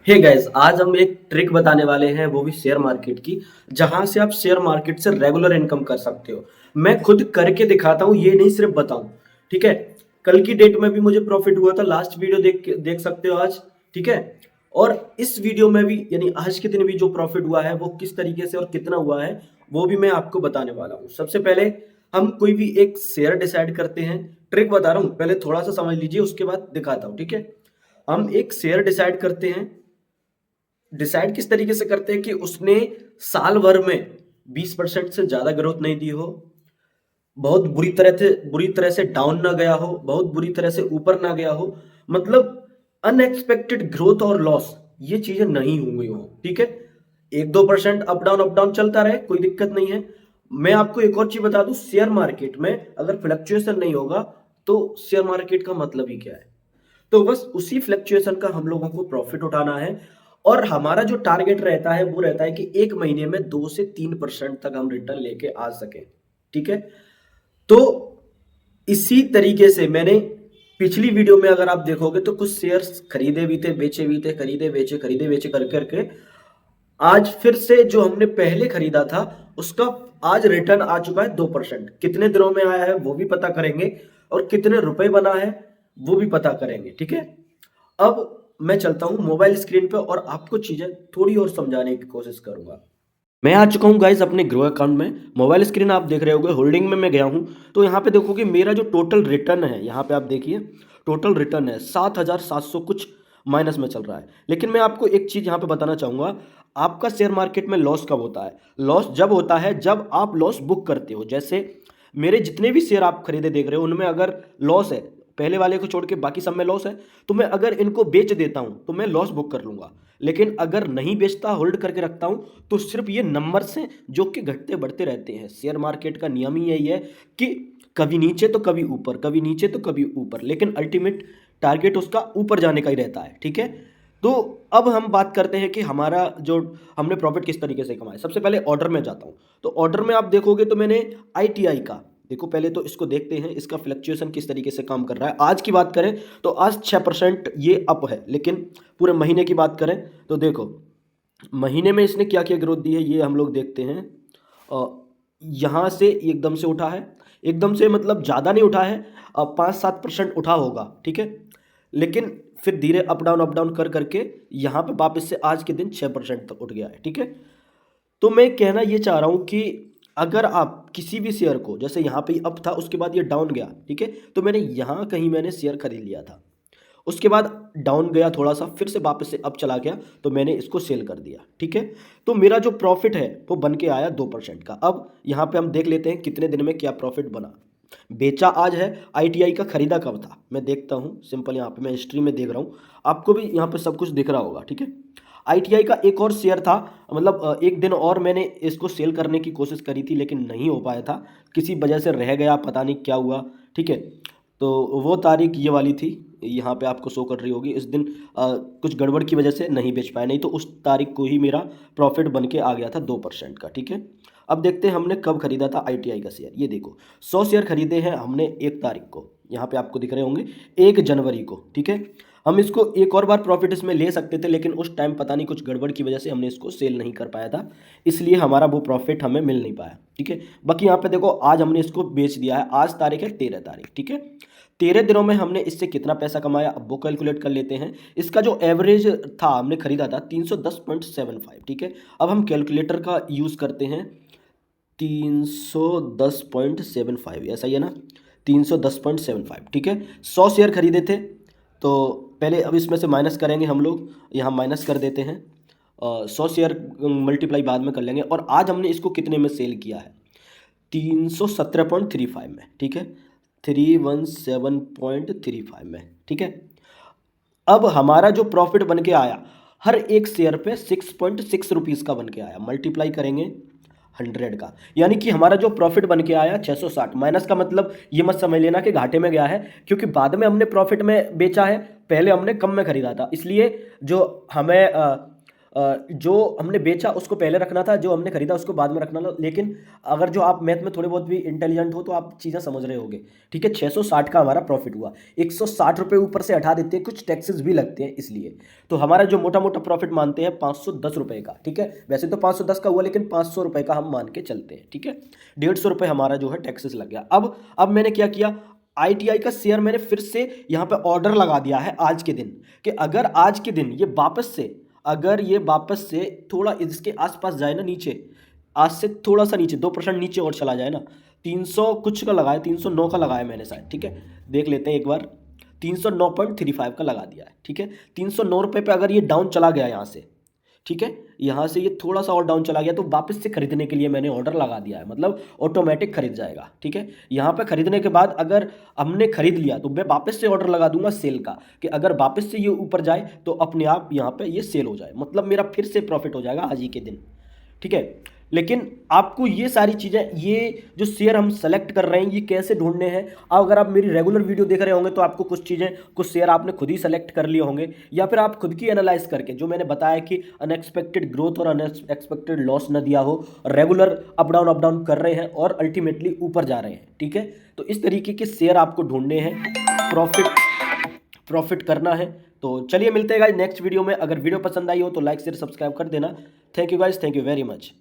Hey guys, आज हम एक ट्रिक बताने वाले हैं, वो भी शेयर मार्केट की, जहां से आप शेयर मार्केट से रेगुलर इनकम कर सकते हो। मैं खुद करके दिखाता हूं, ये नहीं सिर्फ बताऊं। ठीक है। कल की डेट में भी मुझे प्रॉफिट हुआ था, लास्ट वीडियो देख सकते हो आज। ठीक है। और इस वीडियो में भी यानी आज के दिन भी जो प्रॉफिट हुआ है वो किस तरीके से और कितना हुआ है वो भी मैं आपको बताने वाला हूं। सबसे पहले हम कोई भी एक शेयर डिसाइड करते हैं। ट्रिक बता रहा हूं, पहले थोड़ा सा समझ लीजिए, उसके बाद दिखाता हूं। ठीक है। हम एक शेयर डिसाइड करते हैं। डिसाइड किस तरीके से करते हैं कि उसने साल भर में 20% से ज्यादा ग्रोथ नहीं दी हो, बहुत बुरी तरह से डाउन ना गया हो, बहुत बुरी तरह से ऊपर ना गया हो, मतलब अनएक्सपेक्टेड ग्रोथ और लॉस ये चीजें नहीं हुई हो। ठीक है। 1-2% अप डाउन चलता रहे, कोई दिक्कत नहीं है। मैं आपको एक और चीज बता दूं, शेयर मार्केट में अगर फ्लक्चुएशन नहीं होगा तो शेयर मार्केट का मतलब ही क्या है। तो बस उसी फ्लक्चुएशन का हम लोगों को प्रॉफिट उठाना है। और हमारा जो टारगेट रहता है वो रहता है कि एक महीने में 2 से 3% तक हम रिटर्न लेके आ सकें। ठीक है। तो इसी तरीके से मैंने पिछली वीडियो में अगर आप देखोगे तो कुछ शेयर्स खरीदे भी थे, बेचे भी थे, खरीदे बेचे कर करके आज फिर से जो हमने पहले खरीदा था उसका आज रिटर्न आ चुका है 2%। कितने दिनों में आया है वो भी पता करेंगे, और कितने रुपए बना है वो भी पता करेंगे। ठीक है। अब मैं चलता हूं मोबाइल स्क्रीन पे और आपको चीजें थोड़ी और समझाने की कोशिश करूंगा। मैं आ चुका हूं गाइस अपने ग्रो अकाउंट में। मोबाइल स्क्रीन आप देख रहे होगे, होल्डिंग में मैं गया हूं। तो यहाँ पे देखोगे मेरा जो टोटल रिटर्न है, यहाँ पे आप देखिए टोटल रिटर्न है 7,700 कुछ माइनस में चल रहा है। लेकिन मैं आपको एक चीज यहाँ पे बताना चाहूंगा, आपका शेयर मार्केट में लॉस कब होता है? लॉस जब होता है जब आप लॉस बुक करते हो। जैसे मेरे जितने भी शेयर आप खरीदे देख रहे हो उनमें अगर लॉस है, पहले वाले को छोड़ के बाकी सब में लॉस है, तो मैं अगर इनको बेच देता हूं तो मैं लॉस बुक कर लूंगा। लेकिन अगर नहीं बेचता, होल्ड करके रखता हूं, तो सिर्फ ये नंबर्स हैं जो कि घटते बढ़ते रहते हैं। शेयर मार्केट का नियम ही यही है कि कभी नीचे तो कभी ऊपर, कभी नीचे तो कभी ऊपर, लेकिन अल्टीमेट टारगेट उसका ऊपर जाने का ही रहता है। ठीक है। तो अब हम बात करते हैं कि हमारा जो हमने प्रॉफिट किस तरीके से कमाया। सबसे पहले ऑर्डर में जाता हूं। तो ऑर्डर में आप देखोगे तो मैंने आईटीआई का, देखो पहले तो इसको देखते हैं इसका फ्लक्चुएशन किस तरीके से काम कर रहा है। आज की बात करें तो आज 6% ये अप है, लेकिन पूरे महीने की बात करें तो देखो महीने में इसने क्या क्या ग्रोथ दी है ये हम लोग देखते हैं। यहाँ से एकदम से उठा है, एकदम से मतलब ज़्यादा नहीं उठा है, 5-7% उठा होगा। ठीक है। लेकिन फिर धीरे अप डाउन कर करके यहाँ पे वापस से आज के दिन 6% तक उठ गया है। ठीक है। तो मैं कहना ये चाह रहा हूँ कि अगर आप किसी भी शेयर को, जैसे यहाँ पे अप था उसके बाद ये डाउन गया, ठीक है, तो मैंने यहाँ कहीं मैंने शेयर खरीद लिया था, उसके बाद डाउन गया थोड़ा सा, फिर से वापस से अप चला गया तो मैंने इसको सेल कर दिया। ठीक है। तो मेरा जो प्रॉफिट है वो बन के आया 2% का। अब यहाँ पे हम देख लेते हैं कितने दिन में क्या प्रॉफिट बना। बेचा आज है, आईटीआई का खरीदा कब था मैं देखता हूँ। सिंपल यहाँ पे मैं हिस्ट्री में देख रहा हूँ, आपको भी यहाँ पे सब कुछ दिख रहा होगा। ठीक है। आईटीआई का एक और शेयर था, मतलब एक दिन और मैंने इसको सेल करने की कोशिश करी थी लेकिन नहीं हो पाया था, किसी वजह से रह गया, पता नहीं क्या हुआ। ठीक है। तो वो तारीख ये वाली थी, यहाँ पे आपको शो कर रही होगी। इस दिन कुछ गड़बड़ की वजह से नहीं बेच पाया, नहीं तो उस तारीख को ही मेरा प्रॉफिट बन के आ गया था 2% का। ठीक है। अब देखते हैं हमने कब खरीदा था आईटीआई का शेयर। ये देखो 100 शेयर खरीदे हैं हमने 1 तारीख को, यहाँ पे आपको दिख रहे होंगे 1 जनवरी को। ठीक है। हम इसको एक और बार प्रॉफिट इसमें ले सकते थे, लेकिन उस टाइम पता नहीं कुछ गड़बड़ की वजह से हमने इसको सेल नहीं कर पाया था, इसलिए हमारा वो प्रॉफिट हमें मिल नहीं पाया। ठीक है। बाकी यहाँ पे देखो आज हमने इसको बेच दिया है, आज तारीख है 13 तारीख। ठीक है। 13 दिनों में हमने इससे कितना पैसा कमाया अब वो कैलकुलेट कर लेते हैं। इसका जो एवरेज था, हमने खरीदा था 310.75। ठीक है। अब हम कैलकुलेटर का यूज़ करते हैं। 310.75 ऐसा ही है ना, 310.75। ठीक है। 100 शेयर खरीदे थे, तो पहले अब इसमें से माइनस करेंगे हम लोग, यहाँ माइनस कर देते हैं। 100 शेयर मल्टीप्लाई बाद में कर लेंगे। और आज हमने इसको कितने में सेल किया है? 317.35 में। ठीक है। 317.35 में। ठीक है। अब हमारा जो प्रॉफिट बन के आया हर एक शेयर पे 6.6 रुपीज़ का बन के आया, मल्टीप्लाई करेंगे 100 का, यानी कि हमारा जो प्रॉफिट बन के आया 660। माइनस का मतलब ये मत समझ लेना कि घाटे में गया है, क्योंकि बाद में हमने प्रॉफिट में बेचा है, पहले हमने कम में खरीदा था, इसलिए जो हमें जो हमने बेचा उसको पहले रखना था, जो हमने खरीदा उसको बाद में रखना था। लेकिन अगर जो आप मैथ में थोड़े बहुत भी इंटेलिजेंट हो तो आप चीज़ें समझ रहे होगे, ठीक है। 660 का हमारा प्रॉफिट हुआ, 160 रुपये ऊपर से हटा देते हैं, कुछ टैक्सेस भी लगते हैं इसलिए। तो हमारा जो मोटा मोटा प्रॉफिट मानते हैं 510 रुपये का, ठीक है। वैसे तो 510 का हुआ, लेकिन 500 रुपये का हम मान के चलते हैं, ठीक है। 150 रुपये हमारा जो है टैक्सेस लग गया। अब मैंने क्या किया, आईटीआई का शेयर मैंने फिर से यहाँ पे ऑर्डर लगा दिया है आज के दिन, कि अगर आज के दिन ये वापस से थोड़ा इसके आसपास जाए ना, नीचे, आज से थोड़ा सा नीचे 2% नीचे और चला जाए ना, 300 कुछ का लगाया, 309 का लगाया मैंने शायद, ठीक है। देख लेते हैं एक बार, 309.35 का लगा दिया है, ठीक है। 309 रुपये पे अगर ये डाउन चला गया यहाँ से, ठीक है, यहाँ से ये थोड़ा सा और डाउन चला गया, तो वापस से खरीदने के लिए मैंने ऑर्डर लगा दिया है, मतलब ऑटोमेटिक खरीद जाएगा, ठीक है। यहाँ पे खरीदने के बाद अगर हमने खरीद लिया तो मैं वापस से ऑर्डर लगा दूंगा सेल का, कि अगर वापस से ये ऊपर जाए तो अपने आप यहाँ पे ये सेल हो जाए, मतलब मेरा फिर से प्रॉफिट हो जाएगा आज ही के दिन, ठीक है। लेकिन आपको ये सारी चीज़ें, ये जो शेयर हम सेलेक्ट कर रहे हैं, ये कैसे ढूंढने हैं। अगर आप मेरी रेगुलर वीडियो देख रहे होंगे तो आपको कुछ चीज़ें, कुछ शेयर आपने खुद ही सेलेक्ट कर लिए होंगे, या फिर आप खुद की एनालाइज करके, जो मैंने बताया कि अनएक्सपेक्टेड ग्रोथ और अनएक्सपेक्टेड लॉस न दिया हो, रेगुलर अप डाउन कर रहे हैं और अल्टीमेटली ऊपर जा रहे हैं, ठीक है। तो इस तरीके के शेयर आपको ढूंढने हैं, प्रॉफिट करना है। तो चलिए मिलते हैं गाइस नेक्स्ट वीडियो में। अगर वीडियो पसंद आई हो तो लाइक शेयर सब्सक्राइब कर देना। Thank you guys, thank you very much.